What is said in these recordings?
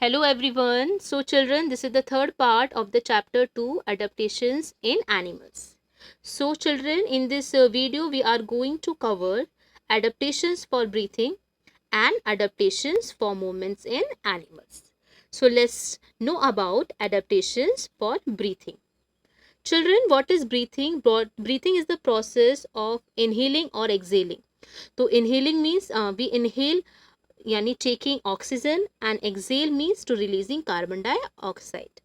Hello everyone. So children, this is the third part of the chapter 2 adaptations in animals. So children, in this video we are going to cover adaptations for breathing and adaptations for movements in animals. So let's know about adaptations for breathing. Children, what is breathing? Breathing is the process of inhaling or exhaling. So inhaling means we inhale यानी taking oxygen and exhale means to releasing carbon dioxide.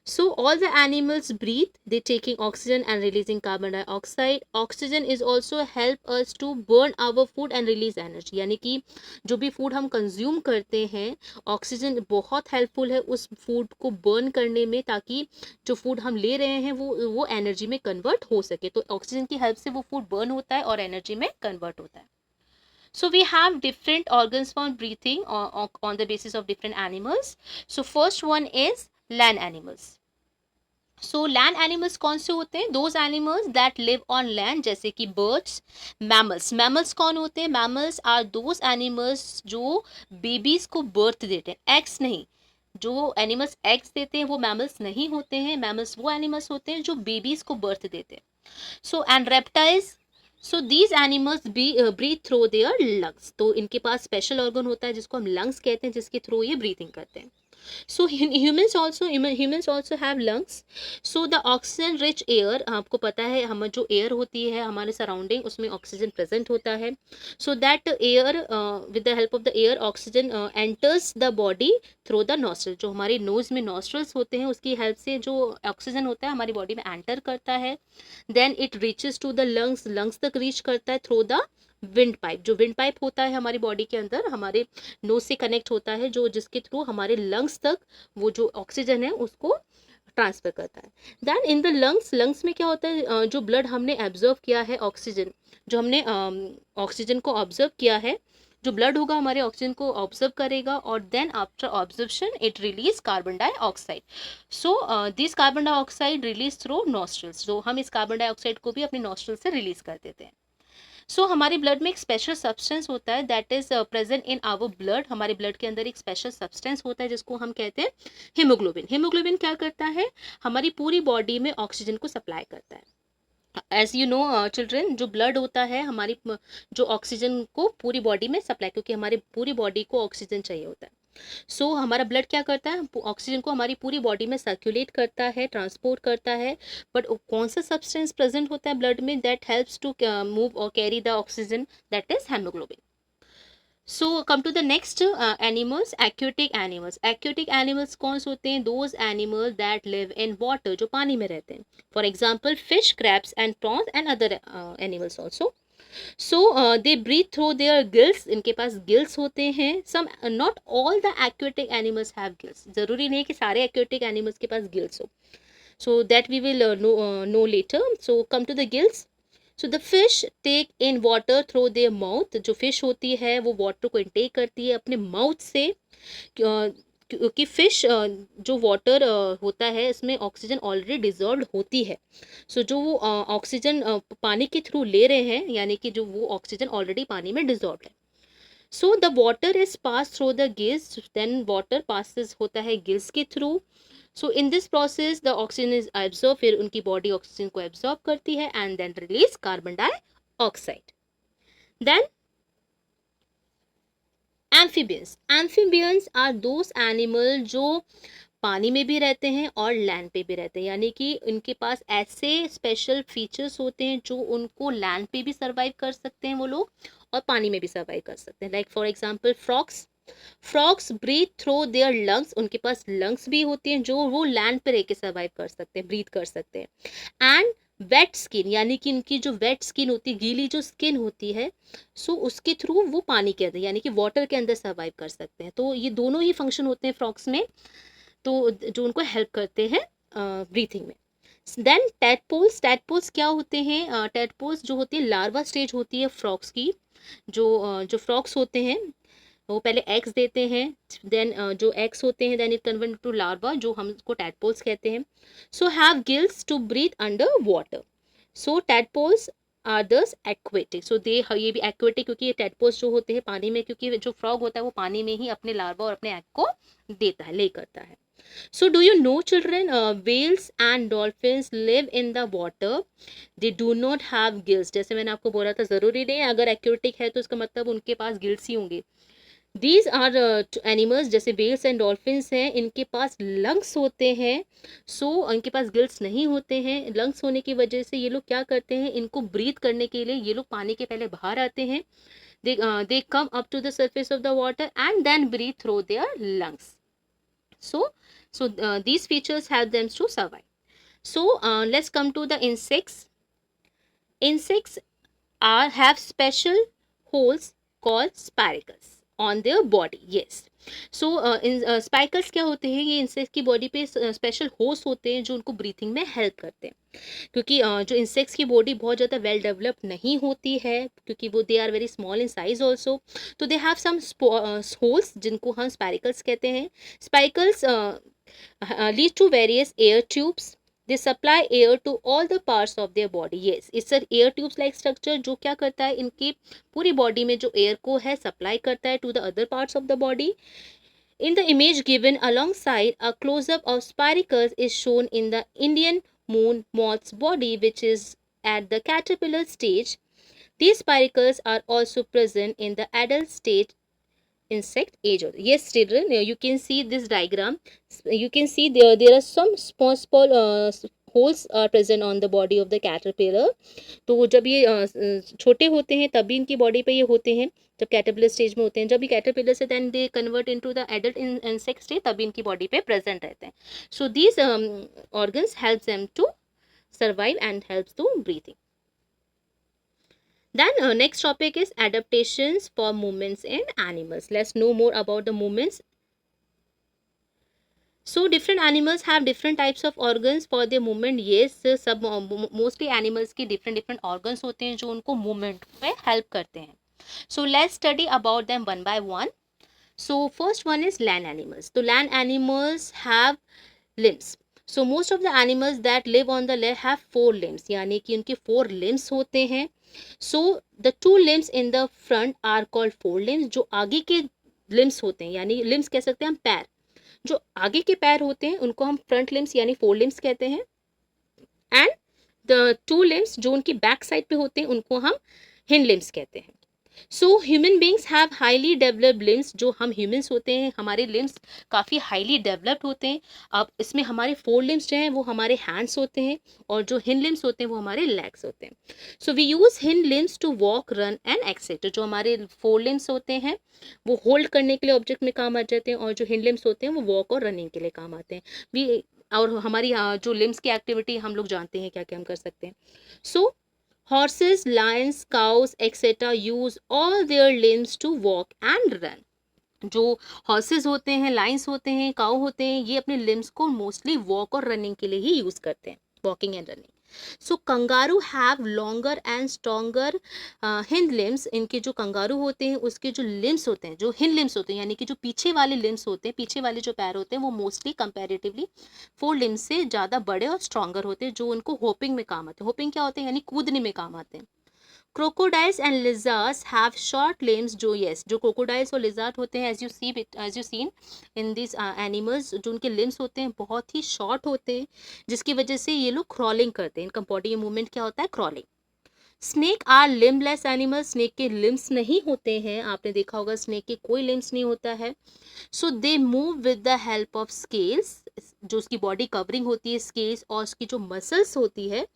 So all the animals breathe, they taking oxygen and releasing carbon dioxide. Oxygen is also help us to burn our food and release energy. यानी कि जो भी food हम consume करते हैं oxygen बहुत helpful है उस फूड को बर्न करने में, ताकि जो फूड हम ले रहे हैं वो एनर्जी में कन्वर्ट हो सके. तो ऑक्सीजन की हेल्प से वो फूड बर्न होता है और एनर्जी में कन्वर्ट होता है. So we have different organs for breathing on the basis of different animals. So first one is land animals. So land animals कौन से होते हैं? Those animals that live on land, जैसे कि birds, mammals. Mammals कौन होते हैं? Mammals are those animals जो babies को birth देते हैं, eggs नहीं. जो एनिमल्स एग्स देते हैं वो मैमल्स नहीं होते हैं. मैमल्स वो एनिमल्स होते हैं जो बेबीज को बर्थ देते हैं. So and reptiles, so these animals breathe through their lungs. तो इनके पास स्पेशल ऑर्गन होता है जिसको हम लंग्स कहते हैं, जिसके थ्रू ये ब्रीथिंग करते हैं. So humans also have lungs. So the oxygen rich air, आपको पता है हम जो एयर होती है हमारे सराउंडिंग उसमें ऑक्सीजन प्रेजेंट होता है. So that air with the help of the air oxygen enters the body through the nostril. जो हमारे नोज में नॉस्ट्रल्स होते हैं उसकी हेल्प से जो ऑक्सीजन होता है हमारी बॉडी में एंटर करता है. Then it reaches to the lungs तक रीच करता है थ्रू द विंड पाइप. जो विंड पाइप होता है हमारी बॉडी के अंदर हमारे नोज से कनेक्ट होता है, जो जिसके थ्रू हमारे लंग्स तक वो जो ऑक्सीजन है उसको ट्रांसफर करता है. देन इन द लंग्स में क्या होता है, जो ब्लड हमने एब्जॉर्व किया है ऑक्सीजन, जो हमने ऑक्सीजन को ऑब्जर्व किया है, जो ब्लड होगा हमारे ऑक्सीजन को ऑब्जर्व करेगा और then after observation it release carbon dioxide. So this carbon dioxide release through nostrils. जो हम इस कार्बन डाइऑक्साइड को भी अपने नॉस्ट्रल से रिलीज कर देते हैं. सो हमारे ब्लड में एक स्पेशल सब्सटेंस होता है that is present in our blood. हमारे ब्लड के अंदर एक स्पेशल सब्सटेंस होता है जिसको हम कहते हैं हीमोग्लोबिन. हीमोग्लोबिन क्या करता है? हमारी पूरी बॉडी में ऑक्सीजन को सप्लाई करता है. एज यू नो चिल्ड्रन, जो ब्लड होता है हमारी जो ऑक्सीजन को पूरी बॉडी में सप्लाई, क्योंकि हमारी पूरी बॉडी को ऑक्सीजन चाहिए होता है. सो हमारा ब्लड क्या करता है? ऑक्सीजन को हमारी पूरी बॉडी में सर्कुलेट करता है, ट्रांसपोर्ट करता है. बट कौन सा सब्सटेंस प्रेजेंट होता है ब्लड में दैट हेल्प्स टू मूव और carry the oxygen? That is haemoglobin. So come to the next animals, aquatic animals. Aquatic animals कौन से होते हैं? Those animal that live in water, जो पानी में रहते हैं. For example fish, crabs and prawns and other animals also. So they breathe through their gills. इनके पास गिल्स होते हैं. Some, not all the aquatic animals have gills. जरूरी नहीं कि सारे एक्वेटिक एनिमल्स के पास गिल्स हो. So that we will know later. So come to the gills. So the fish take in water through their mouth. जो fish होती है वो वाटर को इनटेक करती है अपने माउथ से, क्योंकि फिश जो वाटर होता है इसमें ऑक्सीजन ऑलरेडी डिजॉल्व होती है. सो जो वो ऑक्सीजन पानी के थ्रू ले रहे हैं, यानी कि जो वो ऑक्सीजन ऑलरेडी पानी में डिजॉल्व है. So the water is pass through the gills. Then water passes होता है गिल्स के थ्रू. So in this process the oxygen is absorb. फिर उनकी बॉडी ऑक्सीजन को एब्जॉर्ब करती है and then release carbon dioxide. Then amphibians. Amphibians are those animal जो पानी में भी रहते हैं और लैंड पे भी रहते हैं, यानी कि उनके पास ऐसे स्पेशल फीचर्स होते हैं जो उनको लैंड पे भी सर्वाइव कर सकते हैं वो लोग, और पानी में भी सर्वाइव कर सकते हैं. Like for example frogs. Frogs breathe through their lungs. उनके पास लंग्स भी होती हैं जो वो लैंड पे रह के सर्वाइव कर सकते हैं, ब्रीथ कर सकते हैं. एंड वेट स्किन, यानी कि उनकी जो वेट स्किन होती है, गीली जो स्किन होती है, सो उसके थ्रू वो पानी के अंदर यानी कि वाटर के अंदर सर्वाइव कर सकते हैं. तो ये दोनों ही फंक्शन होते हैं फ्रॉक्स में, तो जो उनको हेल्प करते हैं ब्रीथिंग में. Then tadpoles. टैडपोल्स क्या होते हैं? टैडपोल्स जो होती है लार्वा स्टेज होती है फ्रॉक्स की. जो फ्रॉक्स होते हैं वो पहले एग्स देते हैं. देन जो एग्स होते हैं then it convert to larva, जो हम उसको टैडपोल्स कहते हैं. So have gills to breathe under water. So tadpoles are thus aquatic, so they, ये भी एक्वेटिक क्योंकि ये टेडपोड्स जो होते हैं पानी में, क्योंकि जो फ्रॉग होता है वो पानी में ही अपने लार्वा और अपने एग को देता है, ले करता है. So do you know children, whales and dolphins live in the water. They do not have gills. जैसे मैंने आपको बोला था, ज़रूरी नहीं है अगर एक्वेटिक है तो इसका मतलब उनके पास गिल्स ही होंगे. These are animals, जैसे whales and dolphins हैं, इनके पास lungs होते हैं. So इनके पास गिल्स नहीं होते हैं. lungs होने की वजह से ये लोग क्या करते हैं, इनको ब्रीथ करने के लिए ये लोग पानी के पहले बाहर आते हैं. They come up to the surface of the water and then breathe through their lungs. So these features help them to survive. So let's come to the insects. Insects have special holes called spiracles on their body. Yes. So spiracles क्या होते हैं, ये insect की body पे special holes होते हैं जो उनको ब्रीथिंग में हेल्प करते हैं. क्योंकि जो इंसेक्ट्स की बॉडी बहुत ज़्यादा वेल डेवलप नहीं होती है, क्योंकि वो they are very small in size also, तो दे हैव सम होल्स जिनको हम स्पाइकल्स कहते हैं. Spiracles lead to various air tubes. They supply air to all the parts of their body. Yes, it's an air tubes like structure जो क्या करता है, इनकी पूरी बॉडी में जो एयर को है सप्लाई करता है to the other parts of the body. In the image given alongside, a close-up of spiracles is shown in the Indian moon moth's body, which is at the caterpillar stage. These spiracles are also present in the adult stage insect age. Yes children, you can see this diagram. You can see there are some small holes are present on the body of the caterpillar. तो जब ये छोटे होते हैं तभी इनकी body पे ये होते हैं, जब कैटरपिलर स्टेज में होते हैं. जब ये कैटरपिलर से then they convert into the adult insect stage, तभी इनकी बॉडी पे प्रेजेंट रहते हैं. So these organs helps them to survive and helps to breathing. Then next topic is adaptations for movements in animals. Let's know more about the movements. So different animals have different types of organs for their movement. Yes, सब mostly animals के different organs होते हैं जो उनको movement पे help करते हैं. So let's study about them one by one. So first one is land animals. So land animals have limbs. So most of the animals that live on the land have 4 limbs. यानी कि उनके 4 limbs होते हैं. So the 2 limbs in the front are called forelimbs. जो आगे के limbs होते हैं, यानी limbs कह सकते हैं हम पैर, जो आगे के पैर होते हैं उनको हम front limbs यानी forelimbs कहते हैं. And the 2 limbs जो उनकी बैक साइड पे होते हैं उनको हम hind limbs कहते हैं. So human beings have highly developed limbs. जो हम humans होते हैं हमारे limbs काफ़ी highly developed होते हैं. अब इसमें हमारे 4 limbs जो हैं वो हमारे hands होते हैं और जो hind limbs होते हैं वो हमारे legs होते हैं. So we use hind limbs to walk, run and etc. जो हमारे 4 limbs होते हैं वो hold करने के लिए ऑब्जेक्ट में काम आ जाते हैं और जो hind limbs होते हैं वो walk और running के लिए काम आते हैं. और हमारी जो limbs की एक्टिविटी हम लोग जानते हैं क्या क्या हम कर सकते हैं. So horses, lions, cows, etc. use all their limbs to walk and run. जो horses होते हैं, lions होते हैं, cow होते हैं, ये अपने limbs को mostly walk और running के लिए ही use करते हैं, walking and running. So kangaroo have longer and stronger hind limbs. इनके जो कंगारू होते हैं उसके जो limbs होते हैं, जो hind limbs होते हैं यानी कि जो पीछे वाले limbs होते हैं, पीछे वाले जो पैर होते हैं वो mostly comparatively 4 limbs से ज़्यादा बड़े और stronger होते हैं, जो उनको hopping में काम आते हैं. hopping क्या होते हैं, यानी कूदने में काम आते हैं. Crocodiles and lizards have short limbs. जो जो crocodiles और lizard होते हैं, as you seen in these animals, जो उनके limbs होते हैं बहुत ही short होते हैं, जिसकी वजह से ये लोग crawling करते हैं. इनका body movement क्या होता है, crawling. Snake are limbless animal. Snake के लिम्स नहीं होते हैं, आपने देखा होगा स्नेक के कोई लिम्स नहीं होता है. So they move with the help of scales. जो उसकी बॉडी कवरिंग होती है स्केल्स और उसकी जो मसल्स होती है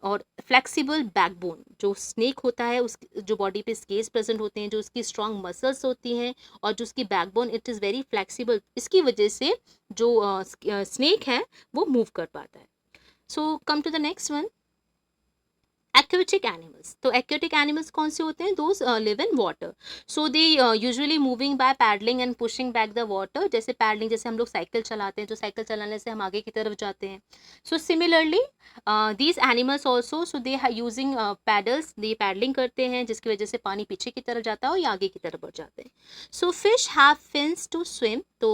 और फ्लेक्सिबल बैकबोन. जो स्नेक होता है उस जो बॉडी पे स्केल्स प्रेजेंट होते हैं, जो उसकी स्ट्रॉन्ग मसल्स होती हैं और जो उसकी backbone it is very flexible. इसकी वजह से जो स्नेक है वो मूव कर पाता है. So come to the next one, aquatic animals. तो aquatic animals कौन से होते हैं, those live in water. So they usually moving by paddling and pushing back the water. जैसे paddling, जैसे हम लोग साइकिल चलाते हैं, जो साइकिल चलाने से हम आगे की तरफ जाते हैं. So similarly these animals also, so they are using paddles. they paddling करते हैं जिसकी वजह से पानी पीछे की तरफ जाता है और ये आगे की तरफ बढ़ जाते हैं. So fish have fins to swim, तो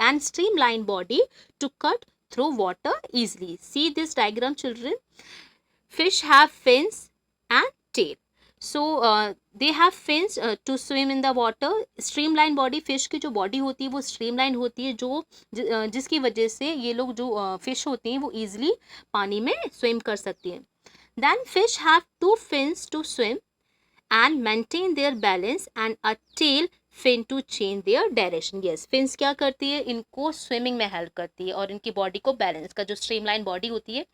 and streamlined body to cut through water easily. See this diagram children. Fish have fins and tail. So they have fins to swim in the water. Streamline body, fish की जो body होती है वो streamline होती है, जो जिसकी वजह से ये लोग जो fish होती हैं वो easily पानी में swim कर सकती हैं. Then fish have two fins to swim and maintain their balance and a tail fin to change their direction. Yes, fins क्या करती है, इनको swimming में help करती है और इनकी body को balance का जो streamline body होती है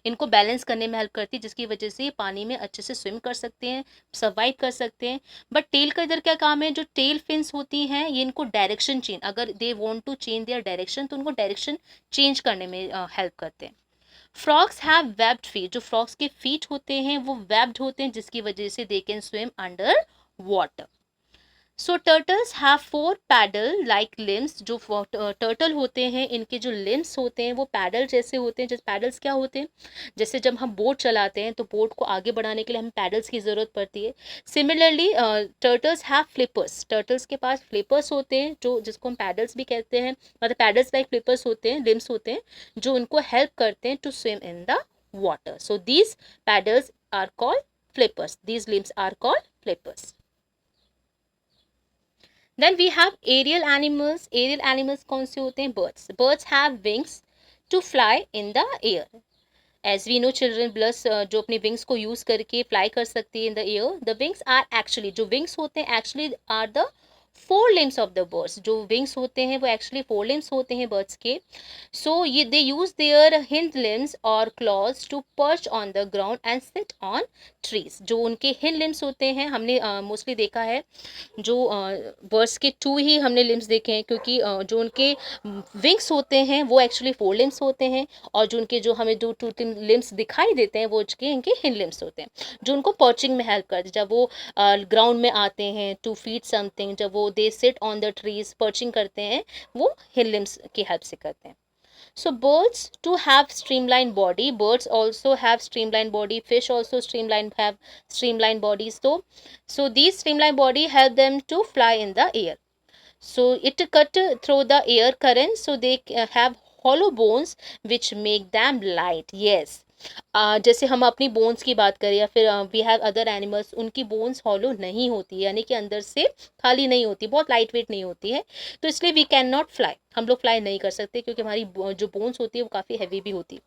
इनको बैलेंस करने में हेल्प करती है, जिसकी वजह से ये पानी में अच्छे से स्विम कर सकते हैं, सर्वाइव कर सकते हैं. बट टेल का इधर क्या काम है, जो टेल फिन्स होती हैं ये इनको डायरेक्शन चेंज, अगर they want to change their direction तो उनको डायरेक्शन चेंज करने में हेल्प करते हैं. फ्रॉग्स हैव वेब्ड फीट, जो फ्रॉग्स के फीट होते हैं वो वेब्ड होते हैं, जिसकी वजह से they can swim under water. So turtles have 4 paddle like limbs, जो टर्टल होते हैं इनके जो लिम्स होते हैं वो पैडल जैसे होते हैं. जैसे पैडल्स क्या होते हैं, जैसे जब हम बोट चलाते हैं तो बोट को आगे बढ़ाने के लिए हमें पैडल्स की ज़रूरत पड़ती है. Similarly turtles have flippers, turtles के पास फ्लिपर्स होते हैं जो जिसको हम पैडल्स भी कहते हैं, मतलब पैडल्स लाइक फ्लिपर्स होते हैं, लिम्स होते हैं जो उनको हेल्प करते हैं to swim in the water. So these paddles are called flippers, these limbs are called flippers. Then we have aerial animals. Aerial animals कौन से होते हैं, birds. Birds have wings to fly in the air. As we know children, birds जो अपने wings को use करके fly कर सकती है in the air. The wings are actually, जो wings होते हैं actually are the 4 limbs of the birds. जो wings होते हैं वो actually 4 limbs होते हैं birds के. So ये they use their hind limbs or claws to perch on the ground and sit on trees. जो उनके hind limbs होते हैं, हमने mostly देखा है जो बर्ड्स के 2 ही हमने लिम्स देखे हैं, क्योंकि जो उनके विंग्स होते हैं वो एक्चुअली 4 लिम्स होते हैं, और जो उनके जो हमें जो 2 लिम्स दिखाई देते हैं वो इनके हिंड लिम्स होते हैं, जो उनको पर्चिंग में हेल्प करते हैं. जब वो ग्राउंड में आते हैं टू फीड समथिंग, जब वो they sit on the trees perching करते हैं, वो हिंड लिम्स की हेल्प से करते हैं. So birds to have streamlined body. Birds also have streamlined body. Fish also have streamlined bodies. So these streamlined body help them to fly in the air. So it cut through the air current. So they have hollow bones which make them light. Yes. जैसे हम अपनी bones की बात करें या फिर we have other animals, उनकी bones hollow नहीं होती, यानी कि अंदर से खाली नहीं होती, बहुत लाइट वेट नहीं होती है, तो इसलिए वी कैन नॉट फ्लाई, हम लोग फ्लाई नहीं कर सकते क्योंकि हमारी जो बोन्स होती है वो काफ़ी हैवी भी होती है.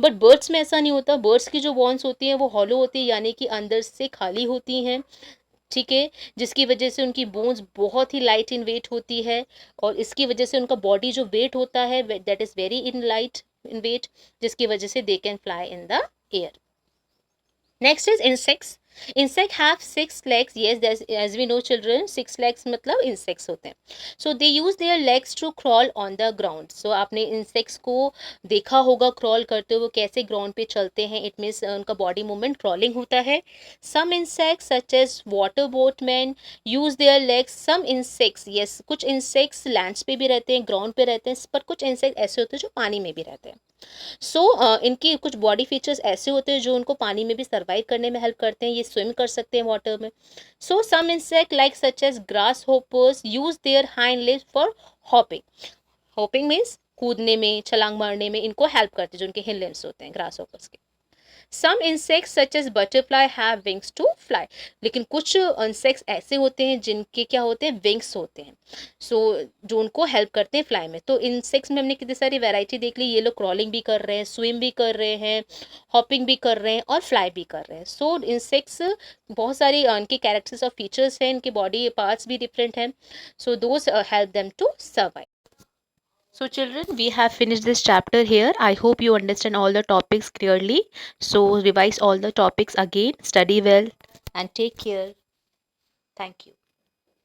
बट बर्ड्स में ऐसा नहीं होता, बर्ड्स की जो बोन्स होती हैं वो हॉलो होती है, यानी कि अंदर से खाली होती हैं, ठीक है, जिसकी वजह से उनकी बोन्स बहुत ही लाइट इन वेट होती है, और इसकी वजह से उनका बॉडी जो वेट होता है that is very in light in weight, जिसकी वजह से they can fly in the air. Next is insects. Insect have 6 legs. Yes, as we know children, 6 legs मतलब insects होते हैं. So they use their legs to crawl on the ground. So आपने insects को देखा होगा crawl करते हुए कैसे ground पे चलते हैं. It means उनका body movement crawling होता है. Some insects such as water boatmen use their legs. Some insects, yes, कुछ insects lands पे भी रहते हैं, ground पे रहते हैं, पर कुछ insects ऐसे होते हैं जो पानी में भी रहते हैं. सो इनकी कुछ बॉडी फीचर्स ऐसे होते हैं जो उनको पानी में भी सर्वाइव करने में हेल्प करते हैं, ये स्विम कर सकते हैं वाटर में. So some insect like such as grasshoppers use their hind legs for hopping. Hopping means कूदने में, छलांग मारने में इनको हेल्प करते हैं, जो उनके हिंड लिम्स होते हैं ग्रास होपर्स के. Some insects such as butterfly have wings to fly. लेकिन कुछ इंसेक्ट्स ऐसे होते हैं जिनके क्या होते हैं, विंग्स होते हैं, सो जो उनको हेल्प करते हैं फ्लाई में. तो इंसेक्ट्स में हमने कितनी सारी वैरायटी देख ली. ये लोग क्रॉलिंग भी कर रहे हैं, स्विम भी कर रहे हैं, हॉपिंग भी कर रहे हैं और फ्लाई भी कर रहे हैं. सो इंसेक्ट्स बहुत सारी इनके कैरेक्टर्स और फीचर्स हैं, इनके बॉडी पार्ट्स भी डिफरेंट हैं. So those help them to survive. So children, we have finished this chapter here. I hope you understand all the topics clearly. So revise all the topics again, study well and take care. Thank you.